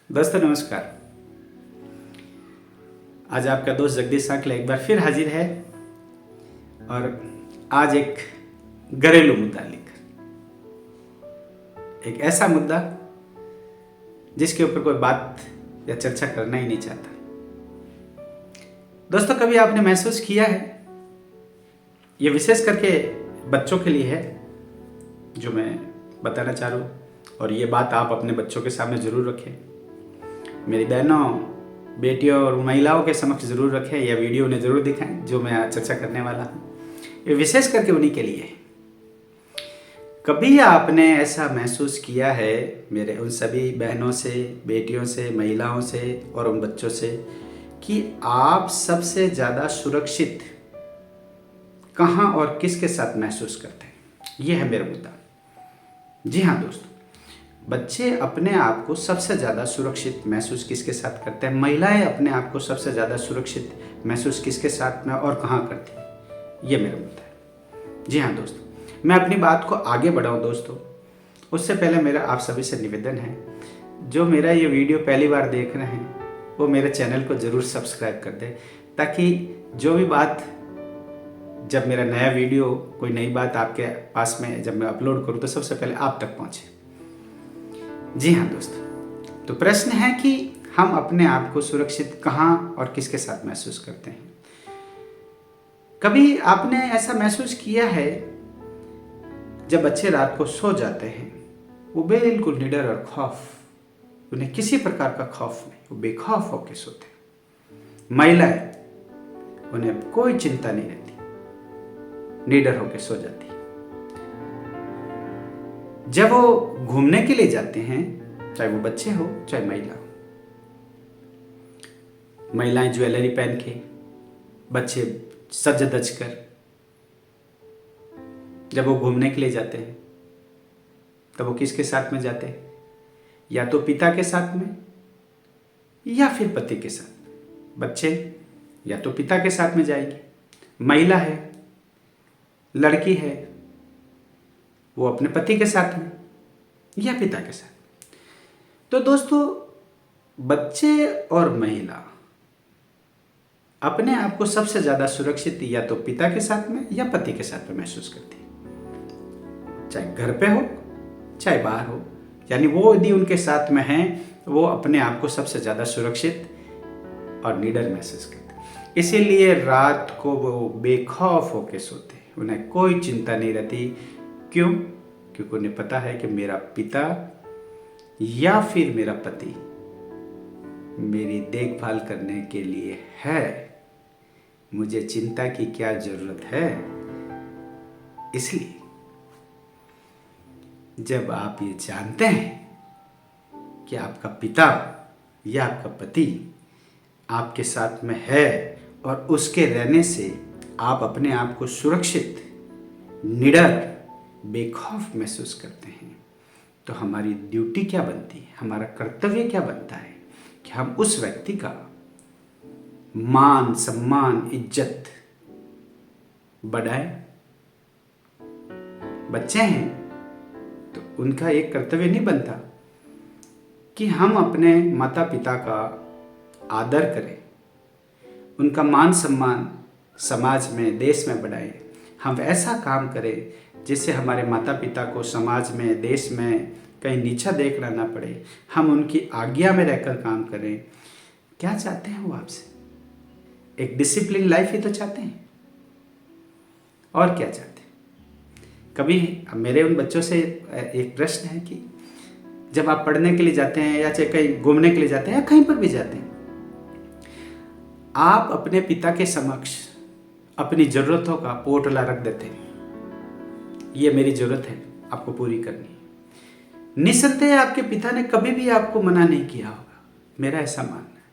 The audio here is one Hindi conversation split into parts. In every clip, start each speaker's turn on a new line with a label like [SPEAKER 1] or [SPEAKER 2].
[SPEAKER 1] दोस्तों नमस्कार। आज आपका दोस्त जगदीश सांकले एक बार फिर हाजिर है और आज एक घरेलू मुद्दा लेकर, एक ऐसा मुद्दा जिसके ऊपर कोई बात या चर्चा करना ही नहीं चाहता। दोस्तों, कभी आपने महसूस किया है, ये विशेष करके बच्चों के लिए है जो मैं बताना चाह रहा हूँ, और ये बात आप अपने बच्चों के सामने ज़रूर रखें, मेरी बहनों, बेटियों और महिलाओं के समक्ष ज़रूर रखें। यह वीडियो उन्हें ज़रूर दिखाएं जो मैं आज चर्चा करने वाला हूँ। ये विशेष करके उन्हीं के लिए है। कभी आपने ऐसा महसूस किया है, मेरे उन सभी बहनों से, बेटियों से, महिलाओं से और उन बच्चों से, कि आप सबसे ज़्यादा सुरक्षित कहाँ और किसके साथ महसूस करते हैं? ये है मेरा मुद्दा। जी हाँ दोस्तों, बच्चे अपने आप को सबसे ज़्यादा सुरक्षित महसूस किसके साथ करते हैं? महिलाएं अपने आप को सबसे ज़्यादा सुरक्षित महसूस किसके साथ में और कहाँ करती हैं? ये मेरा मुद्दा है। जी हाँ दोस्तों, मैं अपनी बात को आगे बढ़ाऊँ दोस्तों, उससे पहले मेरा आप सभी से निवेदन है, जो मेरा ये वीडियो पहली बार देख रहे हैं वो मेरे चैनल को ज़रूर सब्सक्राइब कर दें, ताकि जो भी बात, जब मेरा नया वीडियो, कोई नई बात आपके पास में जब मैं अपलोड करूँ तो सबसे पहले आप तक पहुँचे। जी हाँ दोस्तों, तो प्रश्न है कि हम अपने आप को सुरक्षित कहाँ और किसके साथ महसूस करते हैं? कभी आपने ऐसा महसूस किया है, जब बच्चे रात को सो जाते हैं, वो बिल्कुल निडर और खौफ, उन्हें किसी प्रकार का खौफ नहीं, वो बेखौफ होकर सोते हैं। महिलाएं, उन्हें कोई चिंता नहीं रहती, निडर होकर सो जाती है। जब वो घूमने के लिए जाते हैं, चाहे वो बच्चे हो चाहे महिला हो, महिलाएं ज्वेलरी पहन के, बच्चे सज धज कर, जब वो घूमने के लिए जाते हैं तब वो किसके साथ में जाते हैं? या तो पिता के साथ में या फिर पति के साथ। बच्चे या तो पिता के साथ में जाएंगे, महिला है, लड़की है, वो अपने पति के साथ में या पिता के साथ। तो दोस्तों, बच्चे और महिला अपने आप को सबसे ज़्यादा सुरक्षित या तो पिता के साथ में या पति के साथ में महसूस करती है, चाहे घर पे हो चाहे बाहर हो। यानी वो यदि उनके साथ में हैं, वो अपने आप को सबसे ज़्यादा सुरक्षित और निडर महसूस करते हैं। इसीलिए रात को वो बेखौफ होकर सोते हैं, उन्हें कोई चिंता नहीं रहती। क्यों? क्योंकि उन्हें पता है कि मेरा पिता या फिर मेरा पति मेरी देखभाल करने के लिए है, मुझे चिंता की क्या जरूरत है। इसलिए जब आप ये जानते हैं कि आपका पिता या आपका पति आपके साथ में है और उसके रहने से आप अपने आप को सुरक्षित, निडर, बेखौफ महसूस करते हैं, तो हमारी ड्यूटी क्या बनती है, हमारा कर्तव्य क्या बनता है कि हम उस व्यक्ति का मान, सम्मान, इज्जत बढ़ाएं। बच्चे हैं तो उनका एक कर्तव्य नहीं बनता कि हम अपने माता पिता का आदर करें, उनका मान सम्मान समाज में, देश में बढ़ाएं। हम ऐसा काम करें जिससे हमारे माता पिता को समाज में, देश में कहीं नीचा देखना ना पड़े। हम उनकी आज्ञा में रहकर काम करें। क्या चाहते हैं वो आपसे? एक डिसिप्लिन लाइफ ही तो चाहते हैं, और क्या चाहते हैं? कभी मेरे उन बच्चों से एक प्रश्न है कि जब आप पढ़ने के लिए जाते हैं या चाहे कहीं घूमने के लिए जाते हैं या कहीं पर भी जाते हैं, आप अपने पिता के समक्ष अपनी ज़रूरतों का पोटला रख देते हैं, ये मेरी ज़रूरत है, आपको पूरी करनी है। निस्संदेह आपके पिता ने कभी भी आपको मना नहीं किया होगा, मेरा ऐसा मानना है।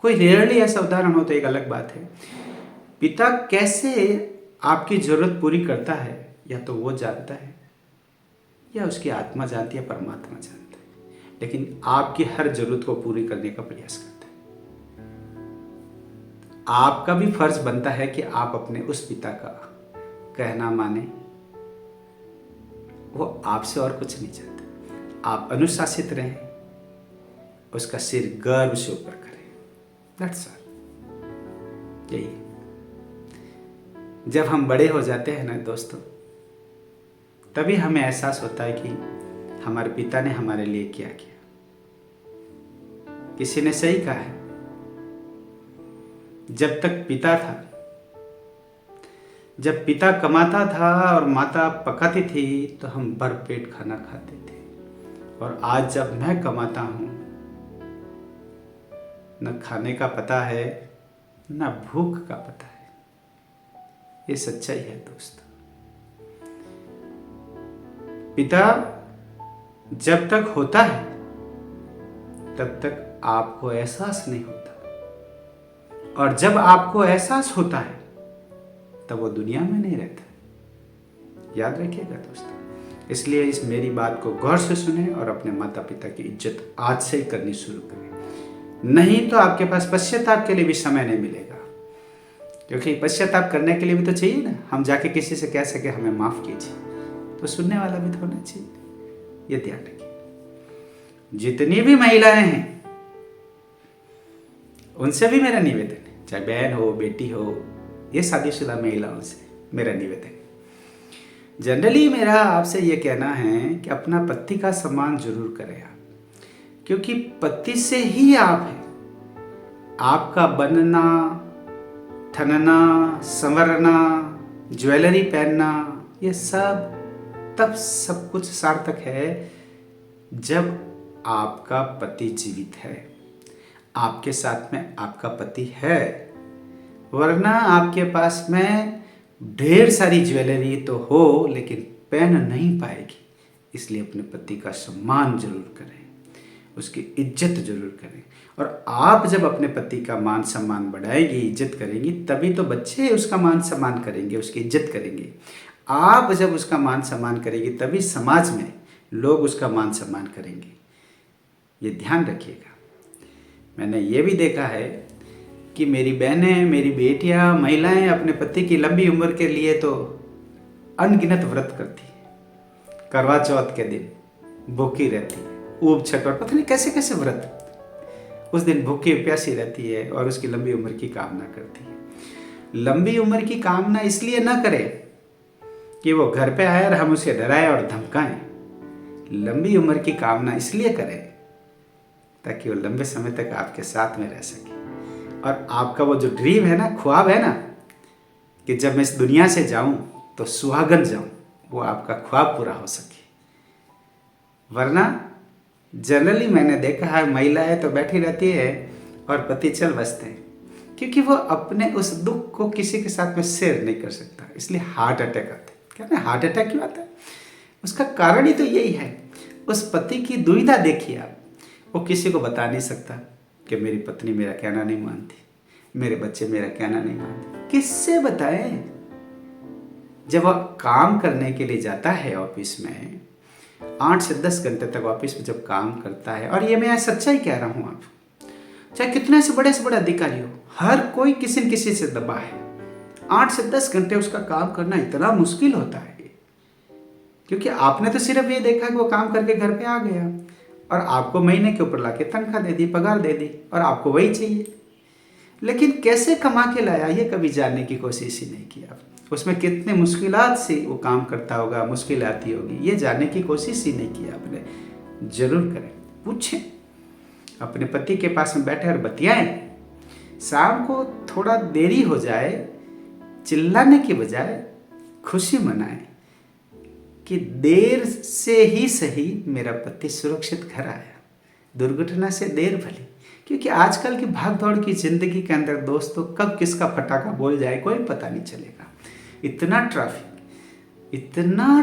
[SPEAKER 1] कोई रेयरली ऐसा उदाहरण हो तो एक अलग बात है। पिता कैसे आपकी ज़रूरत पूरी करता है, या तो वो जानता है या उसकी आत्मा जानती है, परमात्मा जानता है, लेकिन आपकी हर ज़रूरत को पूरी करने का प्रयास करता है। आपका भी फर्ज बनता है कि आप अपने उस पिता का कहना माने। वो आपसे और कुछ नहीं चाहता, आप अनुशासित रहें उसका सिर गर्व से ऊपर करें। That's all. यही जब हम बड़े हो जाते हैं ना दोस्तों, तभी हमें एहसास होता है कि हमारे पिता ने हमारे लिए क्या किया। किसी ने सही कहा है, जब तक पिता था, जब पिता कमाता था और माता पकाती थी तो हम भरपेट खाना खाते थे। और आज जब मैं कमाता हूं, न खाने का पता है न भूख का पता है। ये सच्चाई है दोस्तों। पिता जब तक होता है तब तक आपको एहसास नहीं होता, और जब आपको एहसास होता है तब वो दुनिया में नहीं रहता। याद रखिएगा दोस्तों। इसलिए इस मेरी बात को गौर से सुने और अपने माता पिता की इज्जत आज से ही करनी शुरू करें। नहीं तो आपके पास पश्चाताप के लिए भी समय नहीं मिलेगा, क्योंकि पश्चाताप करने के लिए भी तो चाहिए ना, हम जाके किसी से कह सके हमें माफ कीजिए, तो सुनने वाला भी तो होना चाहिए। ये ध्यान रखिए। जितनी भी महिलाएं हैं उनसे भी मेरा निवेदन है, चाहे बहन हो बेटी हो, ये शादीशुदा महिलाओं से मेरा निवेदन है। जनरली मेरा आपसे ये कहना है कि अपना पति का सम्मान जरूर करें आप, क्योंकि पति से ही आप हैं। आपका बनना, ठनना, संवरना, ज्वेलरी पहनना, ये सब तब सब कुछ सार्थक है जब आपका पति जीवित है, आपके साथ में आपका पति है। वरना आपके पास में ढेर सारी ज्वेलरी तो हो लेकिन पहन नहीं पाएगी। इसलिए अपने पति का सम्मान जरूर करें, उसकी इज्जत जरूर करें। और आप जब अपने पति का मान सम्मान बढ़ाएगी, इज्जत करेंगी, तभी तो बच्चे उसका मान सम्मान करेंगे, उसकी इज्जत करेंगे। आप जब उसका मान सम्मान करेंगी तभी समाज में लोग उसका मान सम्मान करेंगे। ये ध्यान रखिएगा। मैंने ये भी देखा है कि मेरी बहनें, मेरी बेटियां, महिलाएं अपने पति की लंबी उम्र के लिए तो अनगिनत व्रत करती है। करवा चौथ के दिन भूखी रहती है, ऊब छठ, और पता नहीं कैसे कैसे व्रत उस दिन भूखी प्यासी रहती है और उसकी लंबी उम्र की कामना करती है। लंबी उम्र की कामना इसलिए ना करे कि वो घर पे आए और हम उसे डराएं और धमकाएं। लंबी उम्र की कामना इसलिए करें ताकि वो लंबे समय तक आपके साथ में रह सके। और आपका वो जो ड्रीम है ना, ख्वाब है ना, कि जब मैं इस दुनिया से जाऊं तो सुहागन जाऊं, वो आपका ख्वाब पूरा हो सके। वरना जनरली मैंने देखा है महिलाएं तो बैठी रहती है और पति चल बसते हैं, क्योंकि वो अपने उस दुख को किसी के साथ में शेयर नहीं कर सकता, इसलिए हार्ट अटैक आता है। कहते हैं हार्ट अटैक क्यों आता है? उसका कारण ही तो यही है। उस पति की दुविधा देखिए आप, वो किसी को बता नहीं सकता कि मेरी पत्नी मेरा कहना नहीं मानती, मेरे बच्चे मेरा कहना नहीं मानते। किससे बताए? जब वह काम करने के लिए जाता है ऑफिस में, 8 से 10 घंटे तक ऑफिस में जब काम करता है, और ये मैं सच्चाई कह रहा हूँ, आप चाहे कितने से बड़ा अधिकारी हो, हर कोई किसी न किसी से दबा है। 8 से 10 घंटे उसका काम करना इतना मुश्किल होता है, क्योंकि आपने तो सिर्फ ये देखा कि वो काम करके घर पे आ गया और आपको महीने के ऊपर लाके तनख्वाह दे दी, पगार दे दी, और आपको वही चाहिए। लेकिन कैसे कमा के लाया ये कभी जानने की कोशिश ही नहीं किया। उसमें कितने मुश्किलात से वो काम करता होगा, मुश्किल आती होगी, ये जानने की कोशिश ही नहीं किया आपने। जरूर करें, पूछें, अपने पति के पास में बैठे और बतियाएं। शाम को थोड़ा देरी हो जाए, चिल्लाने की बजाय खुशी मनाएं कि देर से ही सही मेरा पति सुरक्षित घर आया, दुर्घटना से देर भली। क्योंकि आजकल की भाग दौड़ की जिंदगी के अंदर दोस्तों कब किसका फटाका बोल जाए कोई पता नहीं चलेगा। इतना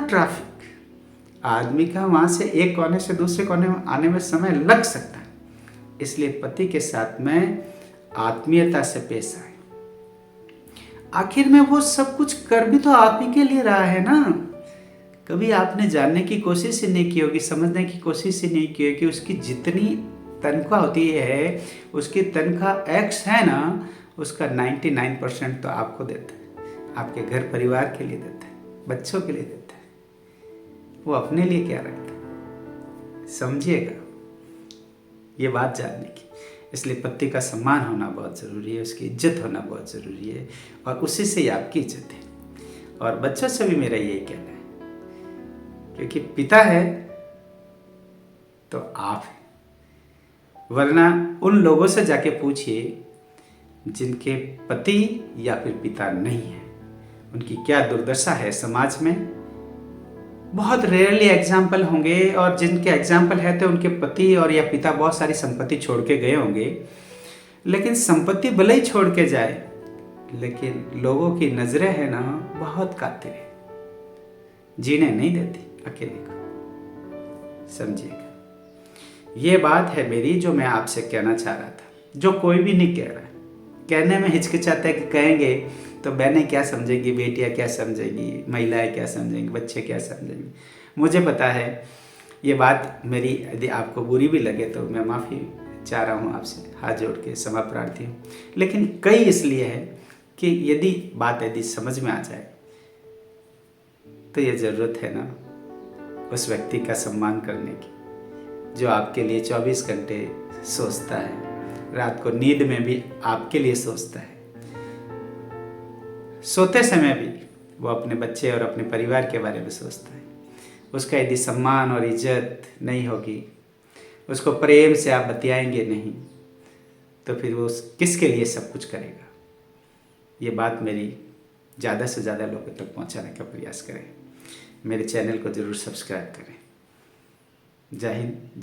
[SPEAKER 1] ट्रैफिक, आदमी का वहाँ से एक कोने से दूसरे कोने में आने में समय लग सकता है। इसलिए पति के साथ में आत्मीयता से पेश आए। आखिर में वो सब कुछ कर भी तो आप ही के लिए रहा है ना। कभी आपने जानने की कोशिश ही नहीं की होगी, समझने की कोशिश ही नहीं की होगी कि उसकी जितनी तनख्वाह होती है, उसकी तनख्वाह एक्स है ना, उसका 99% तो आपको देता है, आपके घर परिवार के लिए देता है, बच्चों के लिए देता है। वो अपने लिए क्या रखता है? समझिएगा। ये बात जानने की। इसलिए पति का सम्मान होना बहुत ज़रूरी है, उसकी इज्जत होना बहुत ज़रूरी है, और उसी से ही आपकी इज्जत है। और बच्चों से भी मेरा यही कहना है, क्योंकि पिता है तो आप हैं। वरना उन लोगों से जाके पूछिए जिनके पति या फिर पिता नहीं है, उनकी क्या दुर्दशा है समाज में। बहुत रेयरली एग्जाम्पल होंगे, और जिनके एग्जाम्पल है तो उनके पति और या पिता बहुत सारी संपत्ति छोड़ के गए होंगे, लेकिन संपत्ति भले ही छोड़ के जाए, लेकिन लोगों की नज़रें है ना बहुत कातिल है, जीने नहीं देती अकेले को। समझिएगा, ये बात है मेरी जो मैं आपसे कहना चाह रहा था, जो कोई भी नहीं कह रहा है। कहने में हिचकिचाता है कि कहेंगे तो बहनें क्या समझेंगी, बेटियां क्या समझेंगी, महिलाएं क्या समझेंगी, बच्चे क्या समझेंगे। मुझे पता है ये बात मेरी यदि आपको बुरी भी लगे तो मैं माफ़ी चाह रहा हूँ आपसे, हाथ जोड़ के क्षमा प्रार्थी हूँ। लेकिन कई इसलिए है कि यदि समझ में आ जाए तो ये ज़रूरत है ना उस व्यक्ति का सम्मान करने की, जो आपके लिए 24 घंटे सोचता है, रात को नींद में भी आपके लिए सोचता है, सोते समय भी वो अपने बच्चे और अपने परिवार के बारे में सोचता है। उसका यदि सम्मान और इज्जत नहीं होगी, उसको प्रेम से आप बतियाएंगे नहीं, तो फिर वो किसके लिए सब कुछ करेगा। ये बात मेरी ज़्यादा से ज़्यादा लोगों तक पहुंचाने का प्रयास करें। मेरे चैनल को ज़रूर सब्सक्राइब करें। जय हिंद।